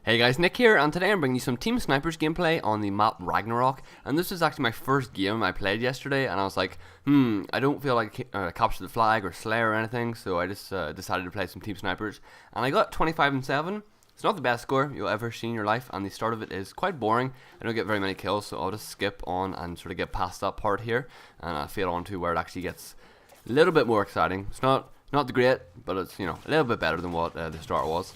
Hey guys, Nick here, and today I'm bringing you some Team Snipers gameplay on the map Ragnarok. And this is actually my first game I played yesterday, and I was like, I don't feel like capture the flag or Slayer or anything, so I just decided to play some Team Snipers. And I got 25 and 7. It's not the best score you'll ever see in your life, and the start of it is quite boring. I don't get very many kills, so I'll just skip on and sort of get past that part here, and fade on to where it actually gets a little bit more exciting. It's not the great, but it's, you know, a little bit better than what the start was.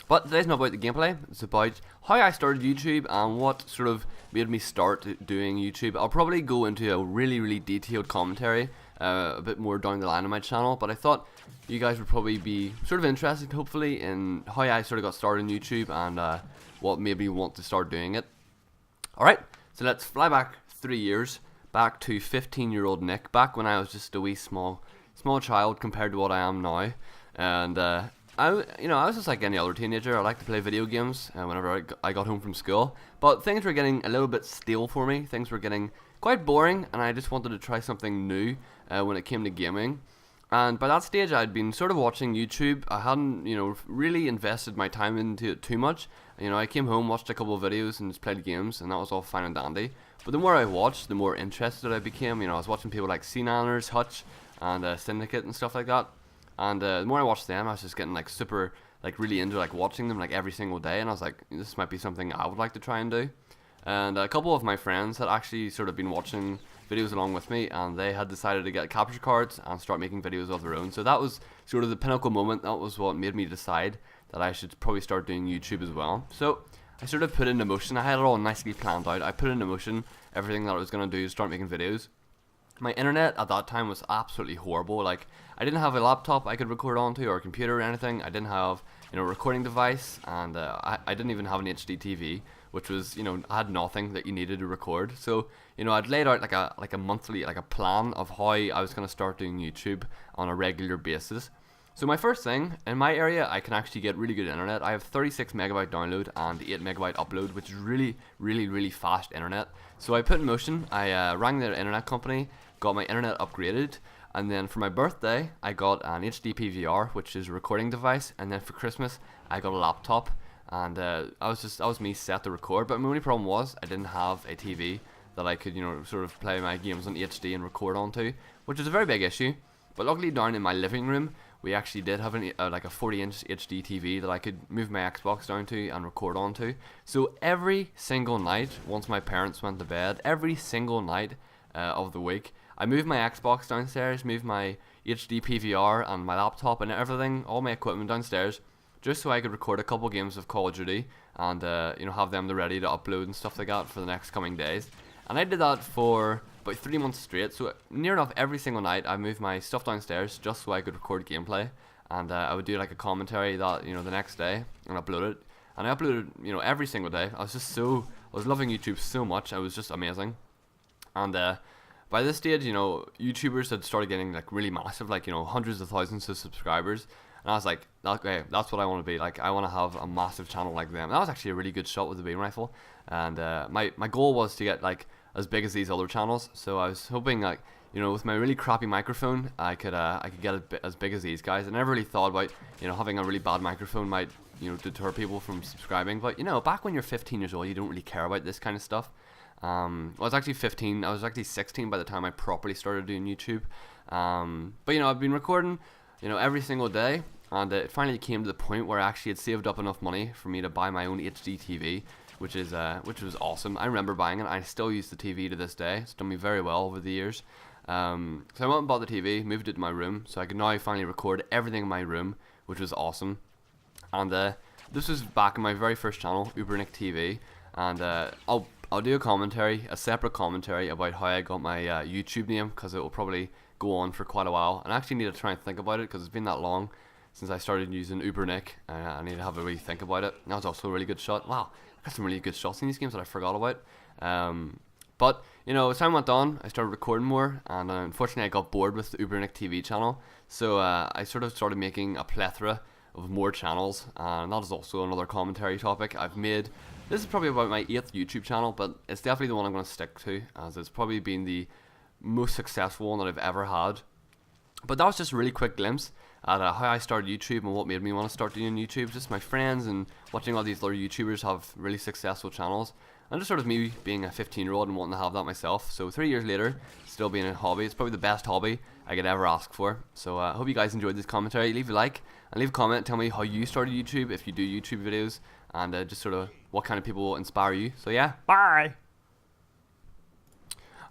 But today's not about the gameplay, it's about how I started YouTube and what sort of made me start doing YouTube. I'll probably go into a really detailed commentary a bit more down the line on my channel, but I thought you guys would probably be sort of interested, hopefully, in how I sort of got started on YouTube and what made me want to start doing it. Alright, so let's fly back 3 years, back to 15-year-old Nick, back when I was just a wee small child compared to what I am now. And I was just like any other teenager. I liked to play video games whenever I got home from school. But things were getting a little bit stale for me. Things were getting quite boring, and I just wanted to try something new when it came to gaming. And by that stage, I'd been sort of watching YouTube. I hadn't, really invested my time into it too much. I came home, watched a couple of videos, and just played games, and that was all fine and dandy. But the more I watched, the more interested I became. I was watching people like C9ers, Hutch, and Syndicate and stuff like that. And the more I watched them, I was just getting super really into watching them every single day, and I was like, this might be something I would like to try and do. And a couple of my friends had actually sort of been watching videos along with me, and they had decided to get capture cards and start making videos of their own. So that was sort of the pinnacle moment. That was what made me decide that I should probably start doing YouTube as well. So I sort of put into motion. I had it all nicely planned out. I put into motion everything that I was going to do to start making videos. My internet at that time was absolutely horrible. I didn't have a laptop I could record onto, or a computer or anything. I didn't have a recording device, and I didn't even have an HD TV, which was, I had nothing that you needed to record. So I'd laid out like a monthly plan of how I was going to start doing YouTube on a regular basis. So my first thing, in my area I can actually get really good internet. I have 36 megabyte download and 8 megabyte upload, which is really fast internet. So I put in motion, I rang the internet company, got my internet upgraded, and then for my birthday I got an HD PVR, which is a recording device, and then for Christmas I got a laptop, and that was me set to record. But my only problem was I didn't have a TV that I could sort of play my games on HD and record onto, which is a very big issue. But luckily down in my living room we actually did have a 40-inch HD TV that I could move my Xbox down to and record onto. So every single night, once my parents went to bed, every single night of the week, I moved my Xbox downstairs, moved my HD PVR and my laptop and everything, all my equipment downstairs, just so I could record a couple games of Call of Duty and have them ready to upload and stuff like that for the next coming days. And I did that for about 3 months straight. So near enough every single night I moved my stuff downstairs just so I could record gameplay, and I would do a commentary that the next day and upload it. And I uploaded every single day. I was loving YouTube so much. It was just amazing. And by this stage, YouTubers had started getting really massive, hundreds of thousands of subscribers. And I was like, okay, that's what I want to be. I want to have a massive channel like them. That was actually a really good shot with the beam rifle. And my goal was to get as big as these other channels. So I was hoping with my really crappy microphone, I could get as big as these guys. I never really thought about having a really bad microphone might deter people from subscribing. But back when you're 15 years old, you don't really care about this kind of stuff. I was actually 15. I was actually 16 by the time I properly started doing YouTube. But I've been recording every single day, and it finally came to the point where I actually had saved up enough money for me to buy my own HD TV, which was awesome. I remember buying it. I still use the TV to this day. It's done me very well over the years. So I went and bought the TV, moved it to my room, so I could now finally record everything in my room, which was awesome. And this was back in my very first channel, Ubernick TV, and I'll do a separate commentary about how I got my YouTube name, because it will probably go on for quite a while, and I actually need to try and think about it because it's been that long since I started using Ubernick. I need to have a really think about it. That was also a really good shot. Wow, I got some really good shots in these games that I forgot about. But as time went on, I started recording more, and unfortunately I got bored with the Ubernick TV channel, so I sort of started making a plethora of more channels, and that is also another commentary topic I've made. This is probably about my 8th YouTube channel, but it's definitely the one I'm going to stick to, as it's probably been the most successful one that I've ever had. But that was just a really quick glimpse at how I started YouTube and what made me want to start doing YouTube. Just my friends and watching all these other YouTubers have really successful channels. And just sort of me being a 15-year-old and wanting to have that myself. So 3 years later, still being a hobby. It's probably the best hobby I could ever ask for. So I hope you guys enjoyed this commentary. Leave a like and leave a comment. Tell me how you started YouTube, if you do YouTube videos, and just sort of what kind of people will inspire you. So yeah, bye!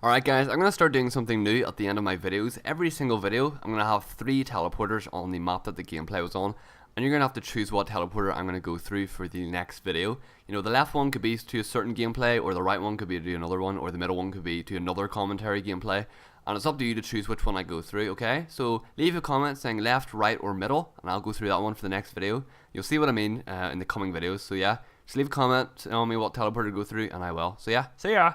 Alright guys, I'm going to start doing something new at the end of my videos. Every single video, I'm going to have 3 teleporters on the map that the gameplay was on. And you're going to have to choose what teleporter I'm going to go through for the next video. You know, the left one could be to a certain gameplay, or the right one could be to another one, or the middle one could be to another commentary gameplay. And it's up to you to choose which one I go through, okay? So leave a comment saying left, right, or middle, and I'll go through that one for the next video. You'll see what I mean in the coming videos. So yeah, just leave a comment telling me what teleporter to go through, and I will. So yeah, see ya!